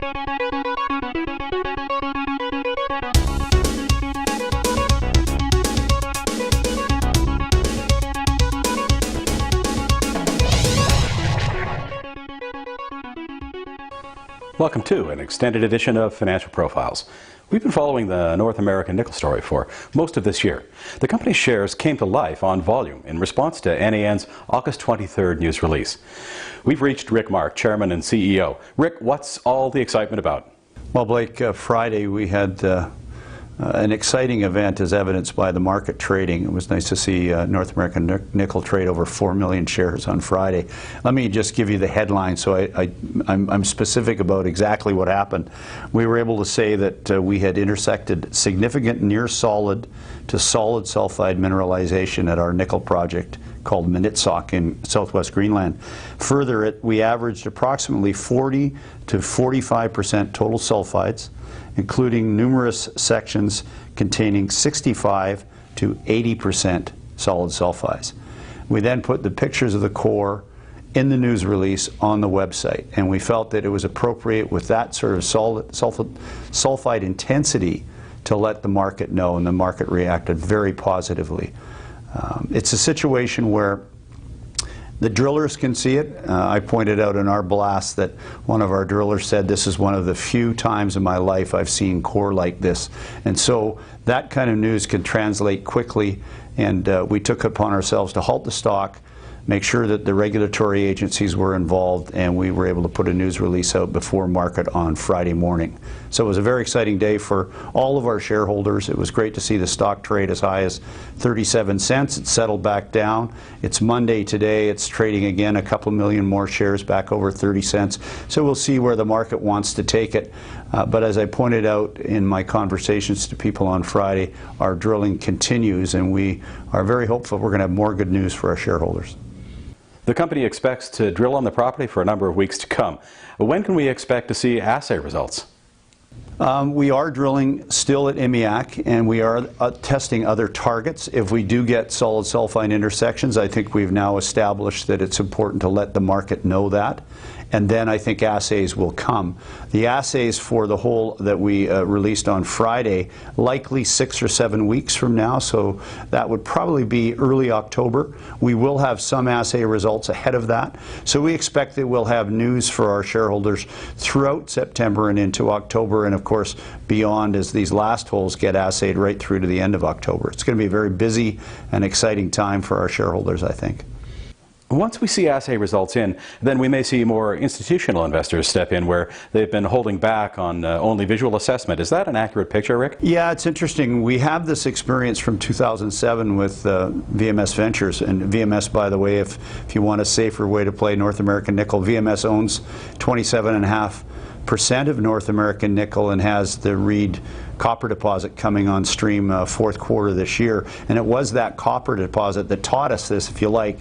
Welcome to an extended edition of Financial Profiles. We've been following the North American nickel story for most of this year. The company's shares came to life on volume in response to NAN's August 23rd news release. We've reached Rick Mark, Chairman and CEO. Rick, what's all the excitement about? Well, Blake, Friday we had an exciting event as evidenced by the market trading. It was nice to see North American Nickel trade over 4 million shares on Friday. Let me just give you the headline so I'm specific about exactly what happened. We were able to say that we had intersected significant near solid to solid sulfide mineralization at our nickel project called Manitsoq in southwest Greenland. Further, we averaged approximately 40 to 45% total sulfides, including numerous sections containing 65 to 80% solid sulfides. We then put the pictures of the core in the news release on the website, and we felt that it was appropriate with that sort of sulfide intensity to let the market know, and the market reacted very positively. It's a situation where the drillers can see it. I pointed out in our blast that one of our drillers said this is one of the few times in my life I've seen core like this. And so that kind of news can translate quickly, and we took upon ourselves to halt the stock, make sure that the regulatory agencies were involved, and we were able to put a news release out before market on Friday morning. So it was a very exciting day for all of our shareholders. It was great to see the stock trade as high as 37 cents. It settled back down. It's Monday today. It's trading again a couple million more shares back over 30 cents. So we'll see where the market wants to take it. But as I pointed out in my conversations to people on Friday, our drilling continues, and we are very hopeful we're going to have more good news for our shareholders. The company expects to drill on the property for a number of weeks to come. When can we expect to see assay results? We are drilling still at Imiak, and we are testing other targets. If we do get solid sulfide intersections, I think we've now established that it's important to let the market know that. And then I think assays will come. The assays for the hole that we released on Friday, likely 6 or 7 weeks from now, so that would probably be early October. We will have some assay results ahead of that. So we expect that we'll have news for our shareholders throughout September and into October, and of course beyond as these last holes get assayed right through to the end of October. It's going to be a very busy and exciting time for our shareholders, I think. Once we see assay results in, then we may see more institutional investors step in where they've been holding back on only visual assessment. Is that an accurate picture, Rick? Yeah, it's interesting. We have this experience from 2007 with VMS Ventures. And VMS, by the way, if you want a safer way to play North American Nickel, VMS owns 27.5% of North American Nickel and has the Reed copper deposit coming on stream fourth quarter this year. And it was that copper deposit that taught us this, if you like.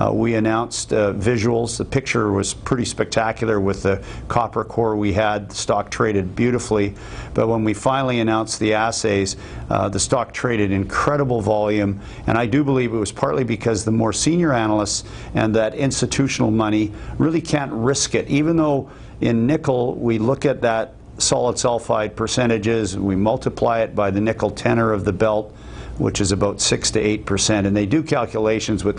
We announced visuals. The picture was pretty spectacular with the copper core we had. The stock traded beautifully. But when we finally announced the assays, the stock traded incredible volume. And I do believe it was partly because the more senior analysts and that institutional money really can't risk it. Even though in nickel we look at that solid sulfide percentages, we multiply it by the nickel tenor of the belt, which is about 6 to 8%, and they do calculations which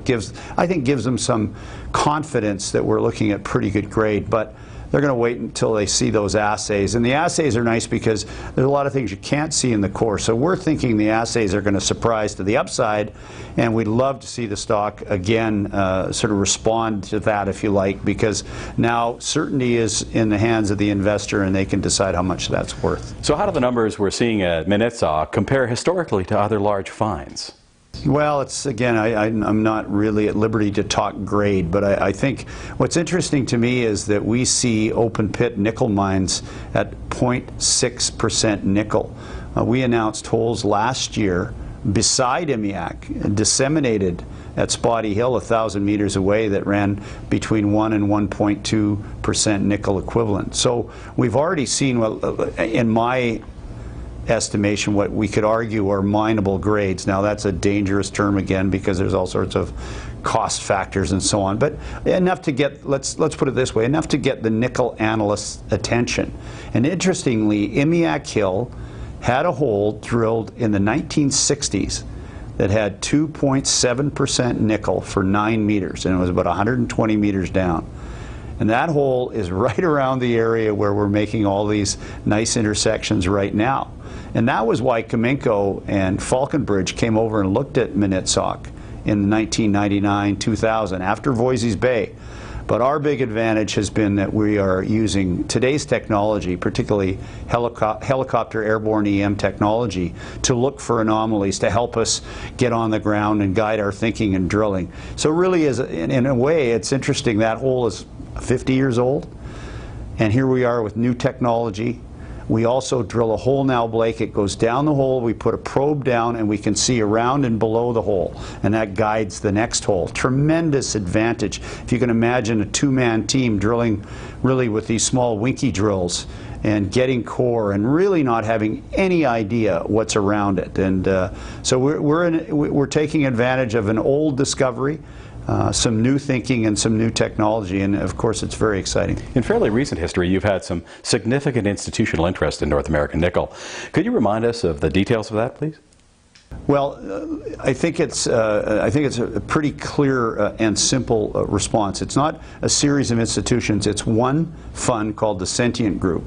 I think gives them some confidence that we're looking at pretty good grade. But they're going to wait until they see those assays. And the assays are nice because there's a lot of things you can't see in the core. So we're thinking the assays are going to surprise to the upside, and we'd love to see the stock again sort of respond to that, if you like, because now certainty is in the hands of the investor and they can decide how much that's worth. So how do the numbers we're seeing at Manitsoq compare historically to other large finds? Well, it's again, I'm not really at liberty to talk grade, but I think what's interesting to me is that we see open pit nickel mines at 0.6% nickel. We announced holes last year beside Imiak, disseminated at Spotty Hill 1,000 meters away, that ran between 1 and 1.2% nickel equivalent. So we've already seen, what, in my estimation, what we could argue are mineable grades. Now that's a dangerous term again because there's all sorts of cost factors and so on, but enough to get, let's put it this way, enough to get the nickel analysts' attention. And interestingly, Imiak Hill had a hole drilled in the 1960s that had 2.7% nickel for 9 meters, and it was about 120 meters down. And that hole is right around the area where we're making all these nice intersections right now. And that was why Cominco and Falconbridge came over and looked at Minitsoq in 1999-2000 after Voisey's Bay. But our big advantage has been that we are using today's technology, particularly helicopter airborne EM technology, to look for anomalies to help us get on the ground and guide our thinking and drilling. So really, in a way, it's interesting. That hole is 50 years old, and here we are with new technology. We also drill a hole now, Blake. It goes down the hole, we put a probe down, and we can see around and below the hole, and that guides the next hole. Tremendous advantage. If you can imagine a two-man team drilling really with these small winky drills and getting core and really not having any idea what's around it. And so we're taking advantage of an old discovery, some new thinking and some new technology, and of course it's very exciting. In fairly recent history, you've had some significant institutional interest in North American nickel. Could you remind us of the details of that, please? Well, I think it's a pretty clear and simple response. It's not a series of institutions. It's one fund called the Sentient Group.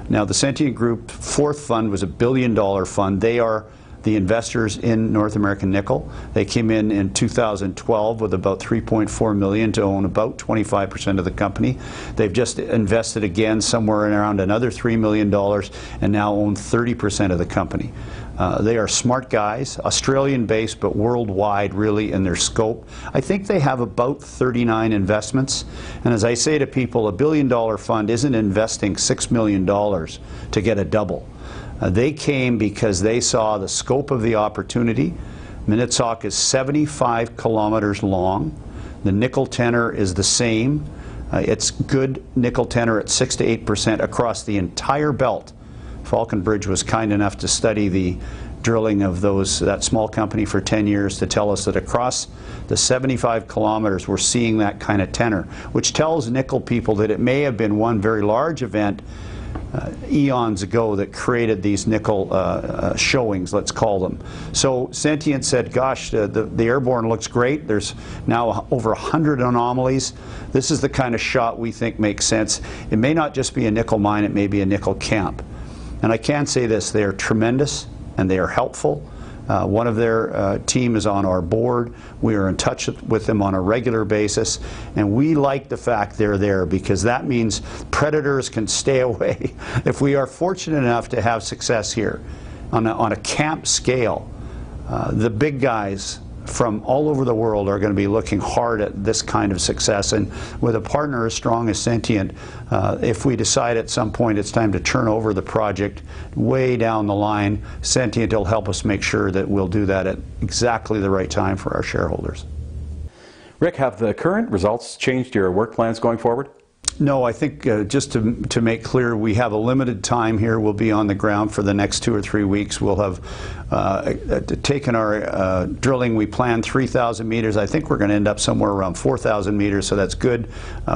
Now, the Sentient Group fourth fund was a $1 billion fund. They are the investors in North American Nickel. They came in 2012 with about $3.4 million to own about 25% of the company. They've just invested again somewhere around another $3 million and now own 30% of the company. They are smart guys, Australian-based but worldwide really in their scope. I think they have about 39 investments. And as I say to people, a $1 billion fund isn't investing $6 million to get a double. They came because they saw the scope of the opportunity. Minitsoq is 75 kilometers long. The nickel tenor is the same. It's good nickel tenor at 6 to 8% across the entire belt. Falconbridge was kind enough to study the drilling of that small company for 10 years to tell us that across the 75 kilometers we're seeing that kind of tenor, which tells nickel people that it may have been one very large event eons ago that created these nickel showings, let's call them. So Sentient said, gosh, the airborne looks great. There's now over 100 anomalies. This is the kind of shot we think makes sense. It may not just be a nickel mine, it may be a nickel camp. And I can say this, they are tremendous and they are helpful. One of their team is on our board. We are in touch with them on a regular basis, and we like the fact they're there because that means predators can stay away. If we are fortunate enough to have success here on a camp scale, the big guys from all over the world are going to be looking hard at this kind of success. And with a partner as strong as Sentient, if we decide at some point it's time to turn over the project way down the line, Sentient will help us make sure that we'll do that at exactly the right time for our shareholders. Rick, have the current results changed your work plans going forward? No, I think just to make clear, we have a limited time here. We'll be on the ground for the next 2 or 3 weeks. We'll have taken our drilling. We planned 3,000 meters. I think we're going to end up somewhere around 4,000 meters, so that's good.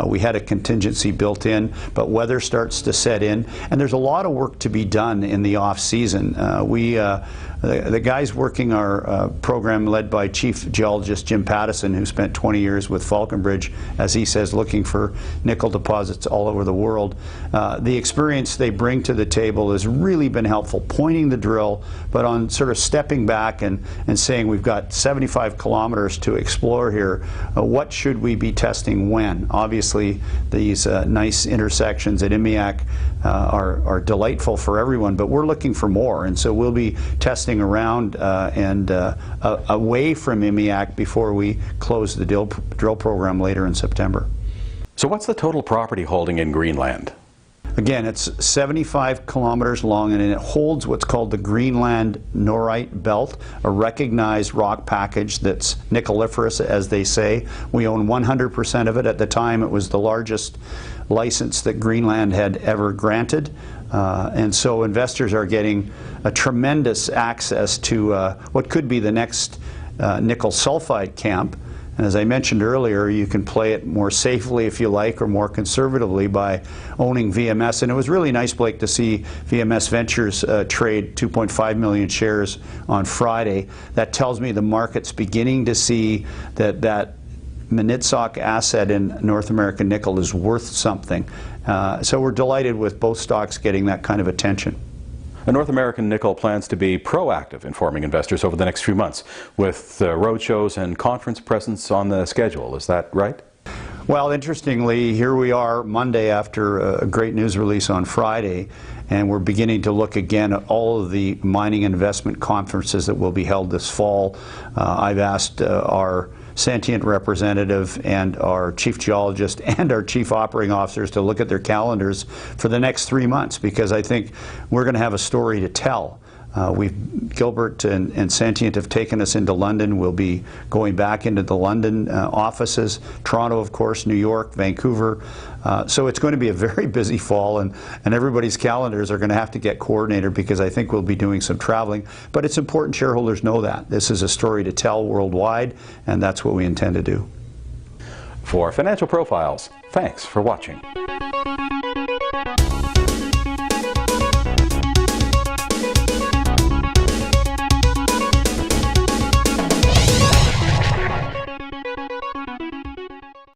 We had a contingency built in, but weather starts to set in, and there's a lot of work to be done in the off season. The guys working our program, led by Chief Geologist Jim Pattison, who spent 20 years with Falconbridge, as he says, looking for nickel deposits all over the world. The experience they bring to the table has really been helpful, pointing the drill, but on sort of stepping back and saying we've got 75 kilometers to explore here. What should we be testing when? Obviously, these nice intersections at Imiak are delightful for everyone, but we're looking for more, and so we'll be testing around and away from Imiak before we close the drill program later in September. So what's the total property holding in Greenland? Again, it's 75 kilometers long, and it holds what's called the Greenland Norite Belt, a recognized rock package that's nickeliferous, as they say. We own 100% of it. At the time, it was the largest license that Greenland had ever granted. And so investors are getting a tremendous access to what could be the next nickel sulfide camp. And as I mentioned earlier, you can play it more safely if you like, or more conservatively by owning VMS. And it was really nice, Blake, to see VMS Ventures trade 2.5 million shares on Friday. That tells me the market's beginning to see that Manitsoq asset in North American Nickel is worth something. So we're delighted with both stocks getting that kind of attention. North American Nickel plans to be proactive informing investors over the next few months with roadshows and conference presence on the schedule. Is that right? Well, interestingly, here we are Monday after a great news release on Friday, and we're beginning to look again at all of the mining investment conferences that will be held this fall. I've asked our Sentient representative and our chief geologist and our chief operating officers to look at their calendars for the next 3 months, because I think we're going to have a story to tell. Gilbert and Sentient have taken us into London. We'll be going back into the London offices, Toronto, of course, New York, Vancouver. So it's going to be a very busy fall, and everybody's calendars are going to have to get coordinated, because I think we'll be doing some traveling. But it's important shareholders know that. This is a story to tell worldwide, and that's what we intend to do. For Financial Profiles, thanks for watching.